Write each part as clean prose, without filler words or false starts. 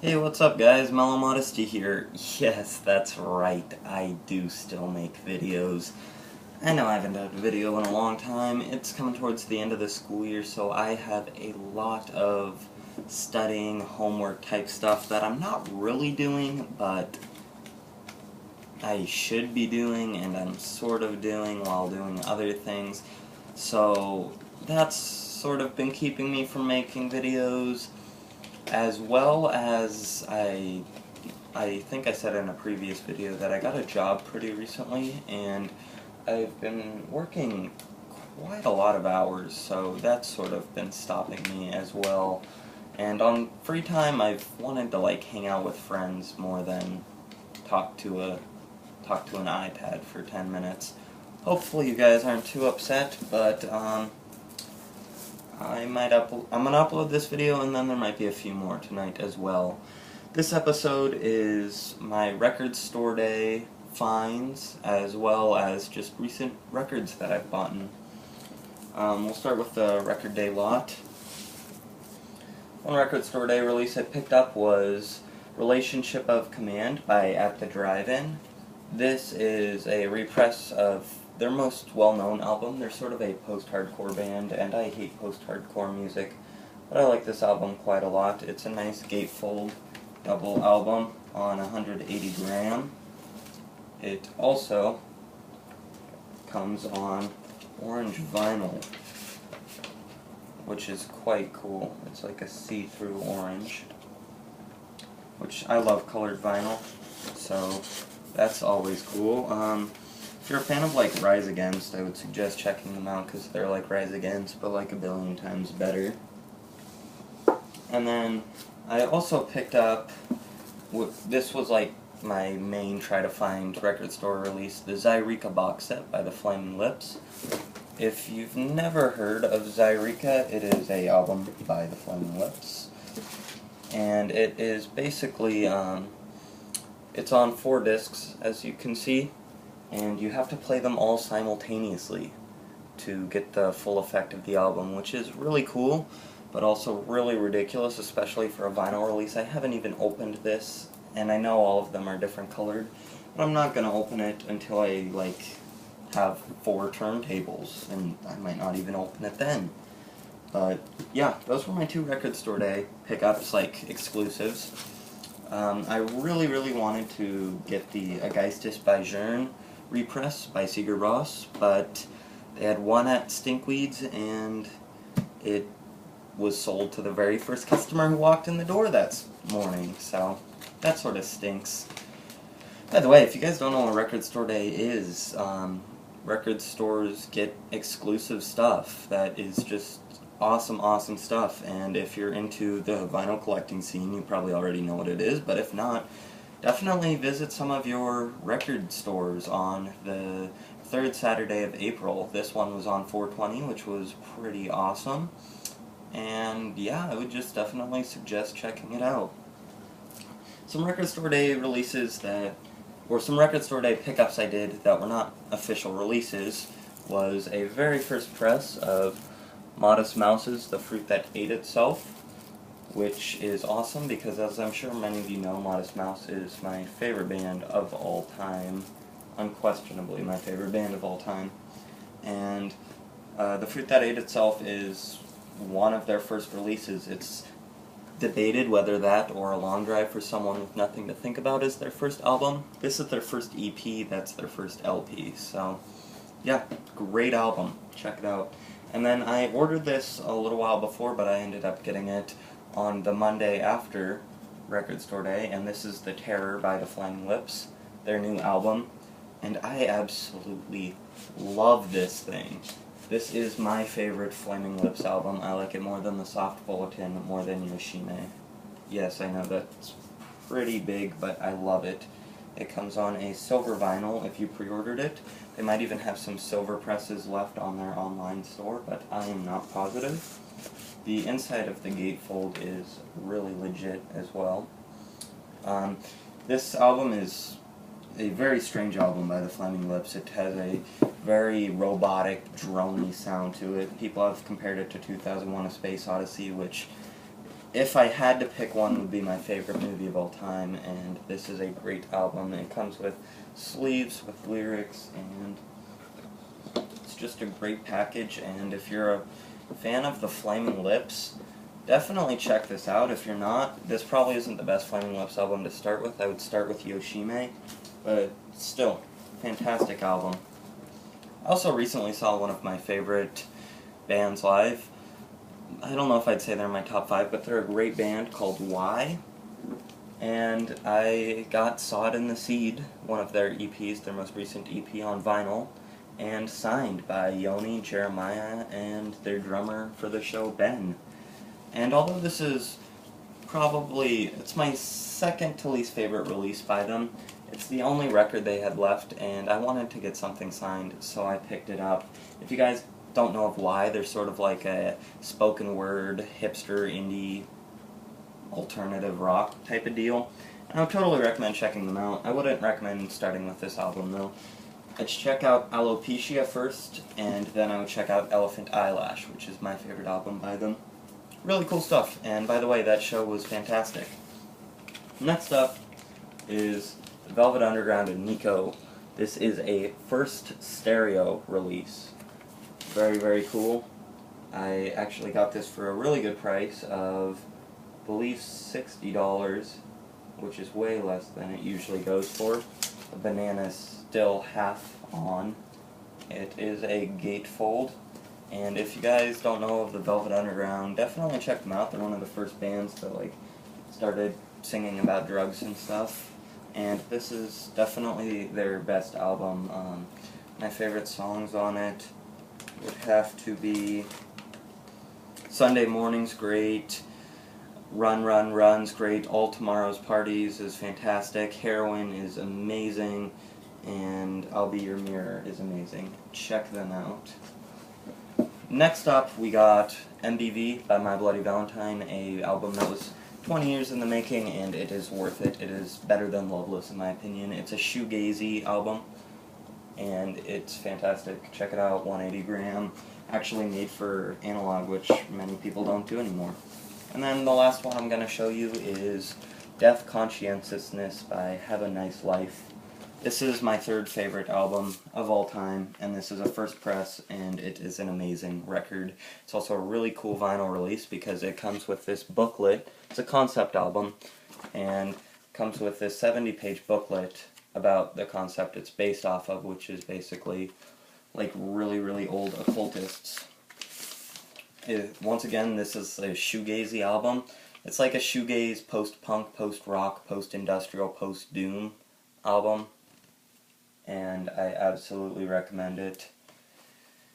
Hey, what's up guys? Mellow Modesty here. Yes, that's right, I do still make videos. I know I haven't done a video in a long time. It's coming towards the end of the school year, so I have a lot of studying, homework type stuff that I'm not really doing, but I should be doing, and I'm sort of doing while doing other things. So that's sort of been keeping me from making videos, as well as I think I said in a previous video that I got a job pretty recently, and I've been working quite a lot of hours, so that's sort of been stopping me as well. And on free time, I've wanted to like hang out with friends more than talk to an iPad for 10 minutes. Hopefully you guys aren't too upset, but I'm gonna upload this video, and then there might be a few more tonight as well. This episode is my record store day finds, as well as just recent records that I've bought. We'll start with the record day lot. One record store day release I picked up was Relationship of Command by At the Drive-In. This is a repress of their most well-known album. They're sort of a post-hardcore band, and I hate post-hardcore music, but I like this album quite a lot. It's a nice gatefold double album on 180 gram. It also comes on orange vinyl, which is quite cool. It's like a see-through orange, which I love colored vinyl, so that's always cool. If you're a fan of like Rise Against, I would suggest checking them out because they're like Rise Against, but like a billion times better. And then I also picked up, this was like my main try to find record store release, the Zaireeka box set by the Flaming Lips. If you've never heard of Zaireeka, it is a album by the Flaming Lips, and it is basically it's on 4 discs, as you can see, and you have to play them all simultaneously to get the full effect of the album, which is really cool, but also really ridiculous, especially for a vinyl release. I haven't even opened this, and I know all of them are different colored, but I'm not going to open it until I like have 4 turntables, and I might not even open it then. But yeah, those were my 2 record store day pickups, like exclusives. I really wanted to get the Ageistis by Jern repress by Sigur Rós, but they had one at Stinkweeds, and it was sold to the very first customer who walked in the door that morning, so that sort of stinks. By the way, if you guys don't know what record store day is, record stores get exclusive stuff that is just awesome stuff, and if you're into the vinyl collecting scene, you probably already know what it is, but if not, definitely visit some of your record stores on the 3rd Saturday of April. This one was on 420, which was pretty awesome, and yeah, I would just definitely suggest checking it out. Some record store day releases or some record store day pickups I did that were not official releases was a very first press of Modest Mouse's The Fruit That Ate Itself, which is awesome because, as I'm sure many of you know, Modest Mouse is my favorite band of all time. Unquestionably my favorite band of all time. And The Fruit That Ate Itself is one of their first releases. It's debated whether that or A Long Drive for Someone with Nothing to Think About is their first album. This is their first EP, that's their first LP. So, yeah, great album. Check it out. And then I ordered this a little while before, but I ended up getting it on the Monday after Record Store Day, and this is The Terror by the Flaming Lips, their new album, and I absolutely love this thing. This is my favorite Flaming Lips album. I like it more than the Soft Bulletin, more than Yoshime. Yes, I know that's pretty big, but I love it. It comes on a silver vinyl if you pre-ordered it. They might even have some silver presses left on their online store, but I am not positive. The inside of the gatefold is really legit as well. This album is a very strange album by the Flaming Lips. It has a very robotic, drony sound to it. People have compared it to 2001: A Space Odyssey, which if I had to pick one, it would be my favorite movie of all time, and this is a great album. It comes with sleeves, with lyrics, and it's just a great package. And if you're a fan of the Flaming Lips, definitely check this out. If you're not, this probably isn't the best Flaming Lips album to start with. I would start with Yoshime, but still, fantastic album. I also recently saw one of my favorite bands live. I don't know if I'd say they're in my top 5, but they're a great band called Y. And I got Saw It in the Seed, one of their EPs, their most recent EP, on vinyl, and signed by Yoni, Jeremiah, and their drummer for the show, Ben. And although this is it's my second to least favorite release by them, it's the only record they had left, and I wanted to get something signed, so I picked it up. If you guys don't know of why, they're sort of like a spoken word, hipster, indie, alternative rock type of deal. And I would totally recommend checking them out. I wouldn't recommend starting with this album though. I'd check out Alopecia first, and then I would check out Elephant Eyelash, which is my favorite album by them. Really cool stuff, and by the way, that show was fantastic. Next up is Velvet Underground and Nico. This is a first stereo release. Very, very cool. I actually got this for a really good price of, I believe, $60, which is way less than it usually goes for. The banana's still half on. It is a gatefold, and if you guys don't know of the Velvet Underground, definitely check them out. They're one of the first bands that started singing about drugs and stuff, and this is definitely their best album. My favorite songs on it would have to be Sunday Morning's great, Run Run Run's great, All Tomorrow's Parties is fantastic, Heroin is amazing, and I'll Be Your Mirror is amazing. Check them out. Next up, we got MBV by My Bloody Valentine, a album that was 20 years in the making, and it is worth it. It is better than Loveless, in my opinion. It's a shoegazy album, and it's fantastic. Check it out, 180 gram, actually made for analog, which many people don't do anymore. And then the last one I'm going to show you is Death Conscientiousness by Have a Nice Life. This is my third favorite album of all time, and this is a first press, and it is an amazing record. It's also a really cool vinyl release because it comes with this booklet. It's a concept album, and comes with this 70-page booklet about the concept it's based off of, which is basically like really, really old occultists. Once again, this is a shoegazy album. It's like a shoegaze, post-punk, post-rock, post-industrial, post-doom album, and I absolutely recommend it.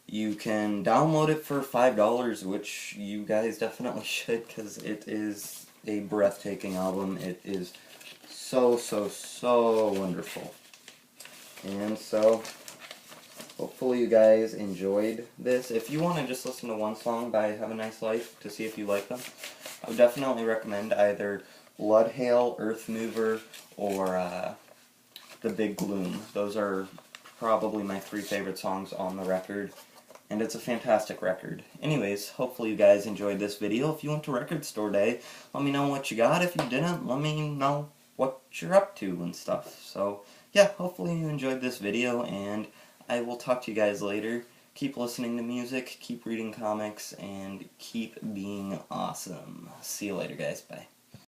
You can download it for $5, which you guys definitely should, because it is a breathtaking album. It is so, so, so wonderful. And so, hopefully you guys enjoyed this. If you want to just listen to one song by Have a Nice Life to see if you like them, I would definitely recommend either Blood Hail, Earth Mover, or The Big Gloom. Those are probably my 3 favorite songs on the record, and it's a fantastic record. Anyways, hopefully you guys enjoyed this video. If you went to Record Store Day, let me know what you got. If you didn't, let me know what you're up to and stuff. So, yeah, hopefully you enjoyed this video, and I will talk to you guys later. Keep listening to music, keep reading comics, and keep being awesome. See you later, guys. Bye.